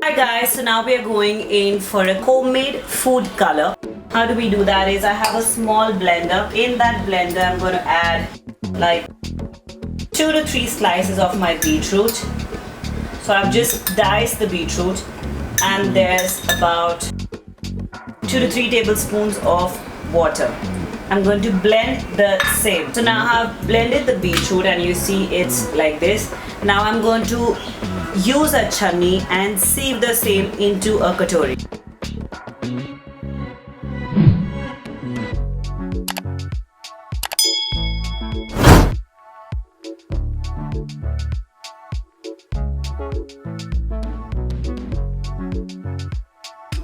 Hi guys, so now we are going in for a homemade food color. How do we do that is I have a small blender. In that blender I'm going to add like 2 to 3 slices of my beetroot. So I've just diced the beetroot and there's about 2 to 3 tablespoons of water. I'm going to blend the same. So now I've blended the beetroot and you see it's like this. Now I'm going to use a chutney and sieve the same into a katori.